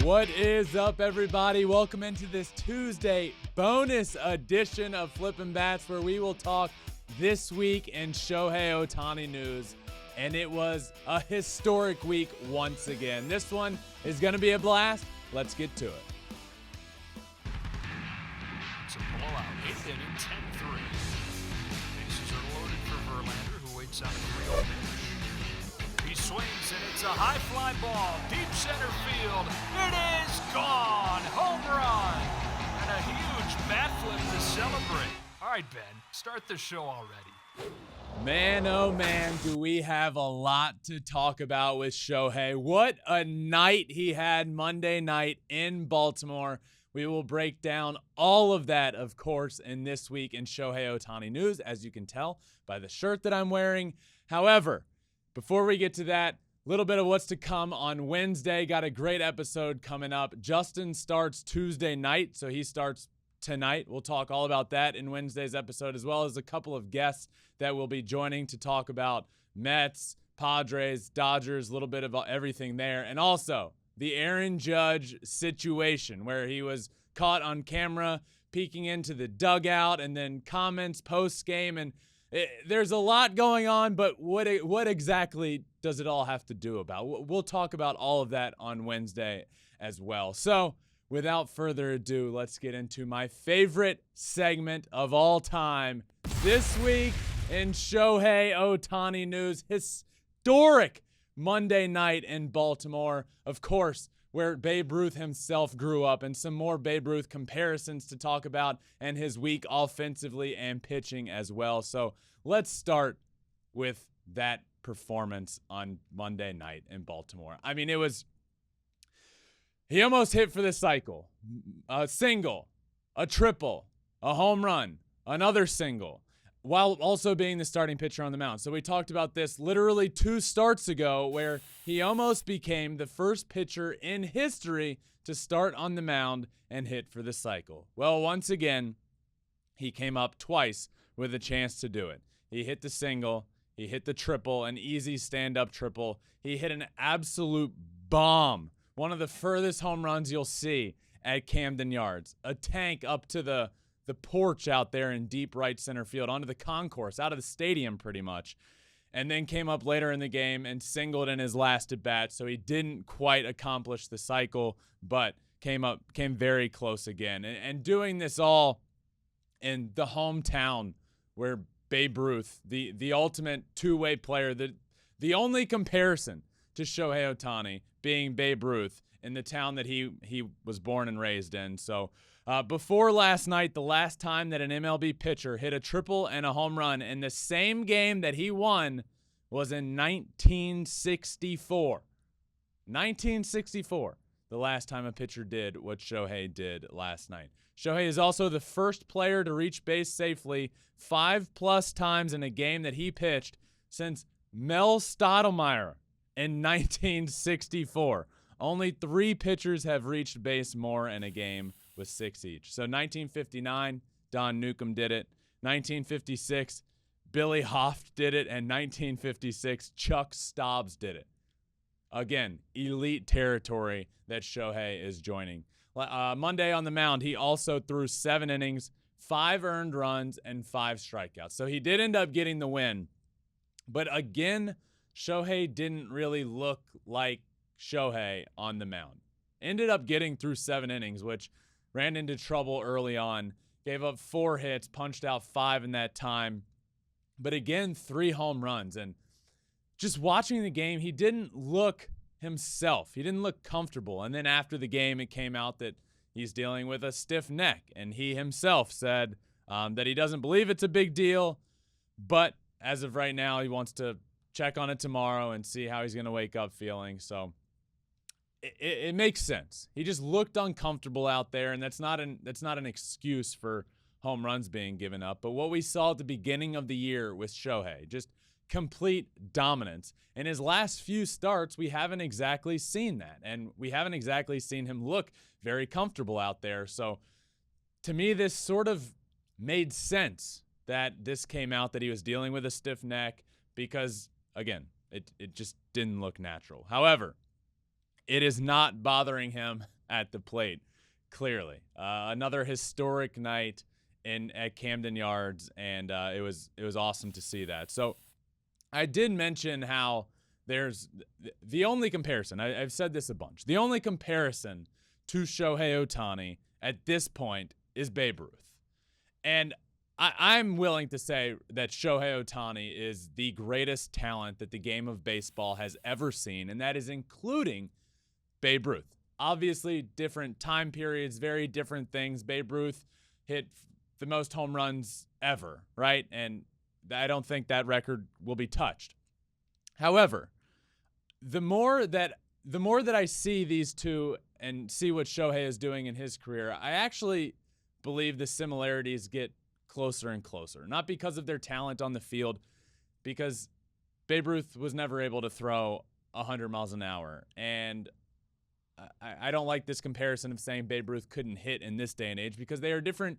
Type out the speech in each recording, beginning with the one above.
What is up, everybody? Welcome into this Tuesday bonus edition of Flippin Bats, where we will talk this week in Shohei Ohtani news. And it was a historic week once again. This one is going to be a blast. Let's get to it. It's a blowout. 8th inning, 10-3. Bases are loaded for Verlander, who waits on a 3-0 pitch. He swings, and it's a high fly ball, deep center field. It is gone! Home run! And a huge bat flip to celebrate. All right, Ben, start the show already. Man, oh man, do we have a lot to talk about with Shohei. What a night he had Monday night in Baltimore. We will break down all of that, of course, in this week in Shohei Ohtani news, as you can tell by the shirt that I'm wearing. However, before we get to that, a little bit of what's to come on Wednesday. Got a great episode coming up. Justin starts Tuesday night, so he starts tonight. We'll talk all about that in Wednesday's episode, as well as a couple of guests that will be joining to talk about Mets, Padres, Dodgers, a little bit of everything there. And also the Aaron Judge situation, where he was caught on camera peeking into the dugout, and then comments post-game. And there's a lot going on, but what exactly does it all have to do about? We'll talk about all of that on Wednesday as well. So without further ado, let's get into my favorite segment of all time. This week in Shohei Ohtani news, historic Monday night in Baltimore, of course, where Babe Ruth himself grew up, and some more Babe Ruth comparisons to talk about, and his week offensively and pitching as well. So let's start with that performance on Monday night in Baltimore. I mean, he almost hit for the cycle. A single, a triple, a home run, another single, while also being the starting pitcher on the mound. So we talked about this literally 2 starts ago, where he almost became the first pitcher in history to start on the mound and hit for the cycle. Well, once again, he came up twice with a chance to do it. He hit the single, he hit the triple, an easy stand-up triple. He hit an absolute bomb, one of the furthest home runs you'll see at Camden Yards. A tank up to the porch out there in deep right center field, onto the concourse, out of the stadium pretty much. And then came up later in the game and singled in his last at bat, so he didn't quite accomplish the cycle, but came very close again. And doing this all in the hometown where Babe Ruth, the ultimate two-way player, the only comparison to Shohei Ohtani being Babe Ruth in the town that he was born and raised in. So before last night, the last time that an MLB pitcher hit a triple and a home run in the same game that he won was in 1964. 1964, the last time a pitcher did what Shohei did last night. Shohei is also the first player to reach base safely 5+ times in a game that he pitched since Mel Stottlemyre in 1964. Only 3 pitchers have reached base more in a game, with 6 each. So 1959, Don Newcombe did it. 1956, Billy Hoft did it. And 1956, Chuck Stobbs did it. Again, elite territory that Shohei is joining. Monday on the mound, he also threw 7 innings, 5 earned runs, and 5 strikeouts. So he did end up getting the win. But again, Shohei didn't really look like Shohei on the mound. Ended up getting through 7 innings, which ran into trouble early on, gave up 4 hits, punched out 5 in that time. But again, 3 home runs. And just watching the game, he didn't look himself. He didn't look comfortable. And then after the game, it came out that he's dealing with a stiff neck. And he himself said that he doesn't believe it's a big deal. But as of right now, he wants to check on it tomorrow and see how he's going to wake up feeling. So it makes sense. He just looked uncomfortable out there, and that's not an excuse for home runs being given up. But what we saw at the beginning of the year with Shohei, just complete dominance. In his last few starts, we haven't exactly seen that, and we haven't exactly seen him look very comfortable out there. So to me, this sort of made sense that this came out, that he was dealing with a stiff neck, because again, it just didn't look natural. However, it is not bothering him at the plate, clearly. Another historic night at Camden Yards, and it was awesome to see that. So I did mention how there's the only comparison, I've said this a bunch, the only comparison to Shohei Ohtani at this point is Babe Ruth. And I'm willing to say that Shohei Ohtani is the greatest talent that the game of baseball has ever seen, and that is including Babe Ruth. Obviously, different time periods, very different things. Babe Ruth hit the most home runs ever, right? And I don't think that record will be touched. However, the more that I see these two and see what Shohei is doing in his career, I actually believe the similarities get closer and closer. Not because of their talent on the field, because Babe Ruth was never able to throw 100 miles an hour. And I don't like this comparison of saying Babe Ruth couldn't hit in this day and age, because they are different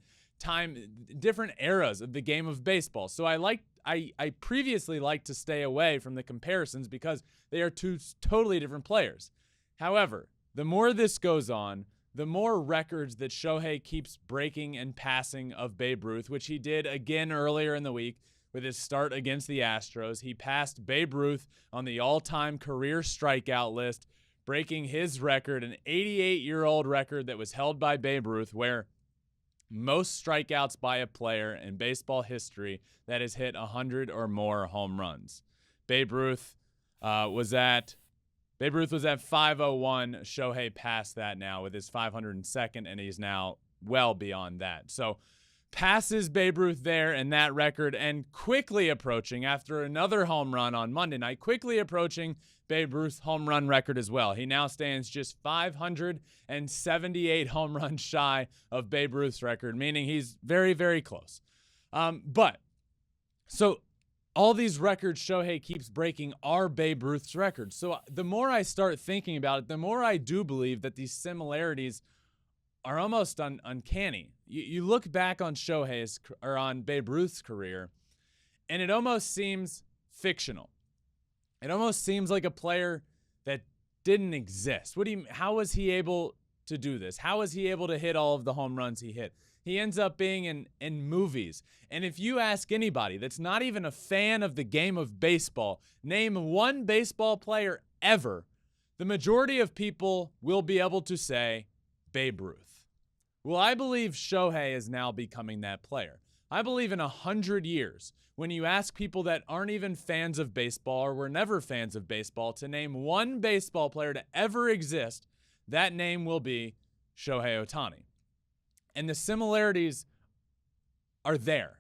eras of the game of baseball. So I previously liked to stay away from the comparisons because they are two totally different players. However, the more this goes on, the more records that Shohei keeps breaking and passing of Babe Ruth, which he did again earlier in the week with his start against the Astros. He passed Babe Ruth on the all-time career strikeout list, breaking his record, an 88-year-old record that was held by Babe Ruth, where most strikeouts by a player in baseball history that has hit 100 or more home runs. Babe Ruth was at 501. Shohei passed that now with his 502nd, and he's now well beyond that. So passes Babe Ruth there in that record, and quickly approaching, after another home run on Monday night, quickly approaching Babe Ruth's home run record as well. He now stands just 578 home runs shy of Babe Ruth's record, meaning he's very, very close. So all these records Shohei keeps breaking are Babe Ruth's records. So the more I start thinking about it, the more I do believe that these similarities are almost uncanny. You look back on on Babe Ruth's career, and it almost seems fictional. It almost seems like a player that didn't exist. How was he able to do this? How was he able to hit all of the home runs he hit? He ends up being in movies. And if you ask anybody that's not even a fan of the game of baseball, name one baseball player ever, the majority of people will be able to say Babe Ruth. Well, I believe Shohei is now becoming that player. I believe in 100 years, when you ask people that aren't even fans of baseball or were never fans of baseball to name one baseball player to ever exist, that name will be Shohei Ohtani. And the similarities are there.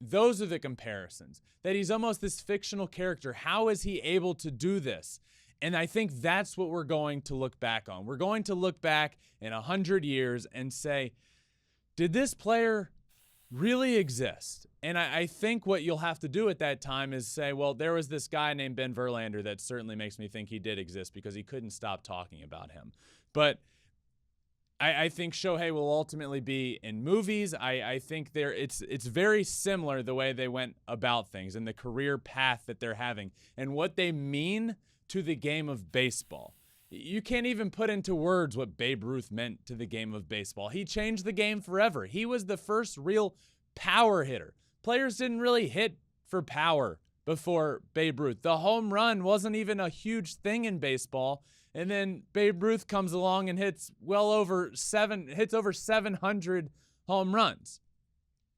Those are the comparisons. That he's almost this fictional character. How is he able to do this? And I think that's what we're going to look back on. We're going to look back in 100 years and say, did this player really exist? And I think what you'll have to do at that time is say, well, there was this guy named Ben Verlander that certainly makes me think he did exist, because he couldn't stop talking about him. But I think Shohei will ultimately be in movies. I think it's very similar the way they went about things and the career path that they're having and what they mean to the game of baseball. You can't even put into words what Babe Ruth meant to the game of baseball. He changed the game forever. He was the first real power hitter. Players didn't really hit for power before Babe Ruth. The home run wasn't even a huge thing in baseball. And then Babe Ruth comes along and hits over 700 home runs.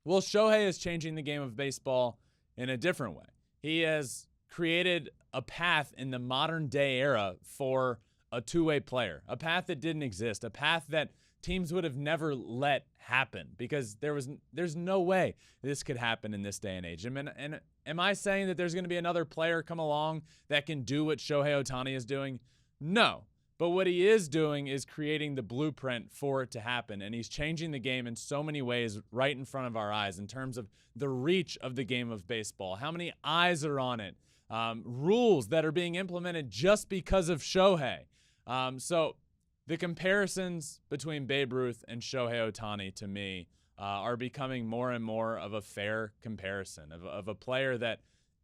Well, Shohei is changing the game of baseball in a different way. He has created a path in the modern day era for a two-way player, a path that didn't exist, a path that teams would have never let happen, because there's no way this could happen in this day and age. And am I saying that there's going to be another player come along that can do what Shohei Ohtani is doing? No. But what he is doing is creating the blueprint for it to happen. And he's changing the game in so many ways right in front of our eyes in terms of the reach of the game of baseball, how many eyes are on it, rules that are being implemented just because of Shohei. So the comparisons between Babe Ruth and Shohei Ohtani, to me, are becoming more and more of a fair comparison of a player that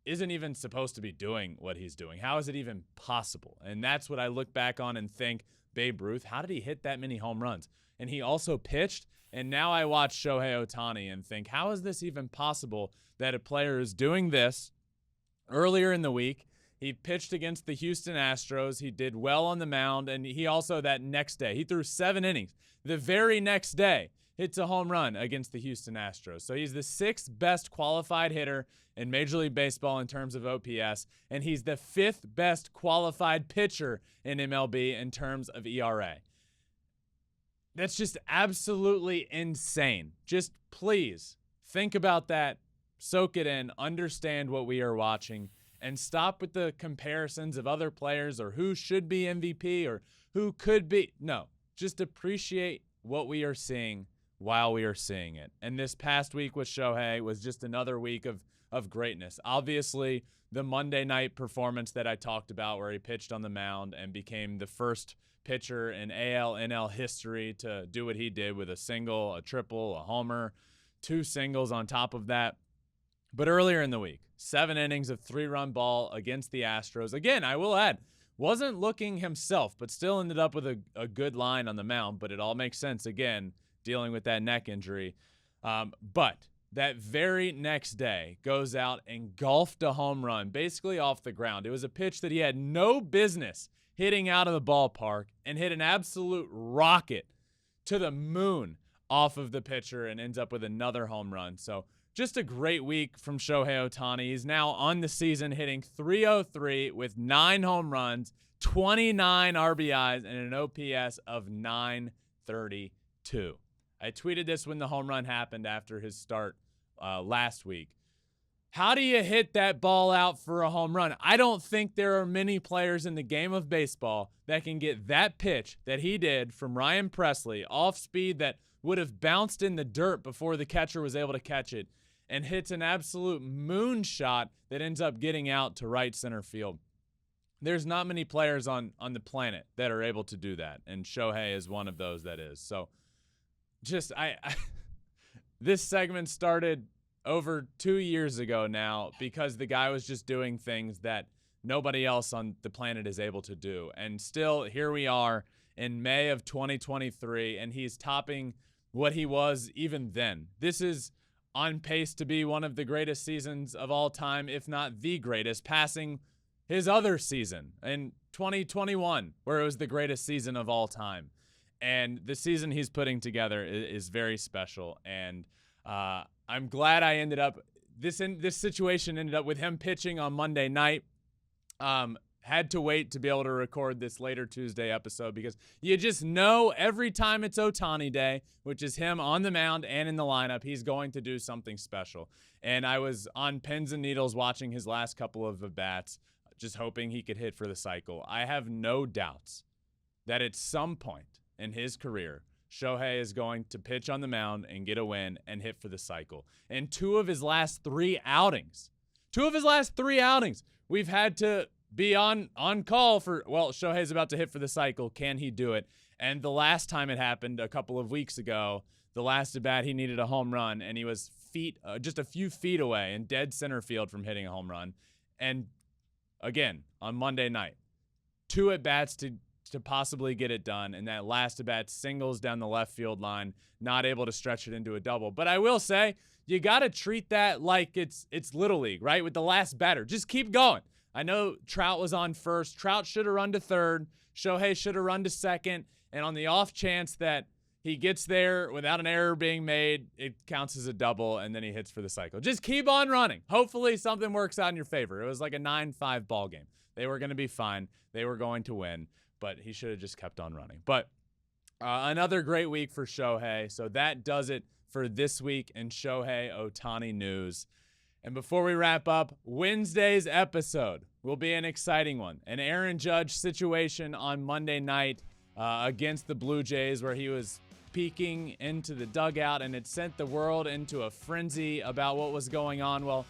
isn't even supposed to be doing what he's doing. How is it even possible? And that's what I look back on and think, Babe Ruth, how did he hit that many home runs? And he also pitched. And now I watch Shohei Ohtani and think, how is this even possible that a player is doing this earlier in the week? He pitched against the Houston Astros. He did well on the mound. And he also, that next day, he threw 7 innings. The very next day, hits a home run against the Houston Astros. So he's the 6th best qualified hitter in Major League Baseball in terms of OPS. And he's the 5th best qualified pitcher in MLB in terms of ERA. That's just absolutely insane. Just please think about that, soak it in, understand what we are watching, and stop with the comparisons of other players or who should be MVP or who could be. No, just appreciate what we are seeing while we are seeing it. And this past week with Shohei was just another week of greatness. Obviously, the Monday night performance that I talked about where he pitched on the mound and became the first pitcher in AL/NL history to do what he did with a single, a triple, a homer, 2 singles on top of that. But earlier in the week, 7 innings of 3-run ball against the Astros. Again, I will add, wasn't looking himself, but still ended up with a good line on the mound. But it all makes sense, again, dealing with that neck injury. But that very next day goes out and golfed a home run, basically off the ground. It was a pitch that he had no business hitting out of the ballpark and hit an absolute rocket to the moon off of the pitcher and ends up with another home run. So just a great week from Shohei Ohtani. He's now on the season hitting .303 with 9 home runs, 29 RBIs, and an OPS of .932. I tweeted this when the home run happened after his start last week. How do you hit that ball out for a home run? I don't think there are many players in the game of baseball that can get that pitch that he did from Ryan Presley off speed that would have bounced in the dirt before the catcher was able to catch it and hits an absolute moonshot that ends up getting out to right center field. There's not many players on the planet that are able to do that, and Shohei is one of those that is. So just this segment started over 2 years ago now because the guy was just doing things that nobody else on the planet is able to do. And still, here we are in May of 2023, and he's topping what he was even then. This is on pace to be one of the greatest seasons of all time, if not the greatest, passing his other season in 2021, where it was the greatest season of all time. And the season he's putting together is very special. And I'm glad I ended up this situation ended up with him pitching on Monday night. Had to wait to be able to record this later Tuesday episode because you just know every time it's Ohtani Day, which is him on the mound and in the lineup, he's going to do something special. And I was on pins and needles watching his last couple of at-bats, just hoping he could hit for the cycle. I have no doubts that at some point in his career, Shohei is going to pitch on the mound and get a win and hit for the cycle. And 2 of his last 3 outings, we've had to be on call for, well, Shohei's about to hit for the cycle. Can he do it? And the last time it happened a couple of weeks ago, the last at bat, he needed a home run, and he was just a few feet away in dead center field from hitting a home run. And again, on Monday night, 2 at-bats to possibly get it done, and that last at-bat singles down the left field line, not able to stretch it into a double. But I will say, you got to treat that like it's Little League, right? With the last batter. Just keep going. I know Trout was on first. Trout should have run to third. Shohei should have run to second. And on the off chance that he gets there without an error being made, it counts as a double, and then he hits for the cycle. Just keep on running. Hopefully something works out in your favor. It was like a 9-5 ball game. They were going to be fine. They were going to win. But he should have just kept on running. But another great week for Shohei. So that does it for this week in Shohei Ohtani news. And before we wrap up, Wednesday's episode will be an exciting one. An Aaron Judge situation on Monday night against the Blue Jays where he was peeking into the dugout and it sent the world into a frenzy about what was going on. Well,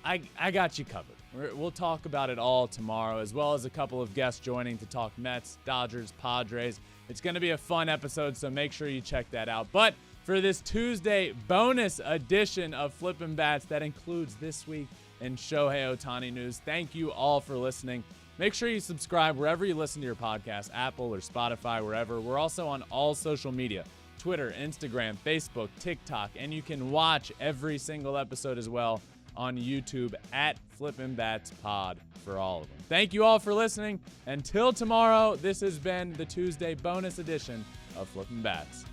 I got you covered. We'll talk about it all tomorrow, as well as a couple of guests joining to talk Mets, Dodgers, Padres. It's going to be a fun episode, so make sure you check that out. But for this Tuesday bonus edition of Flippin Bats that includes this week in Shohei Ohtani news. Thank you all for listening. Make sure you subscribe wherever you listen to your podcast, Apple or Spotify, wherever. We're also on all social media, Twitter, Instagram, Facebook, TikTok, and you can watch every single episode as well on YouTube at Flippin Bats Pod for all of them. Thank you all for listening. Until tomorrow, this has been the Tuesday bonus edition of Flippin Bats.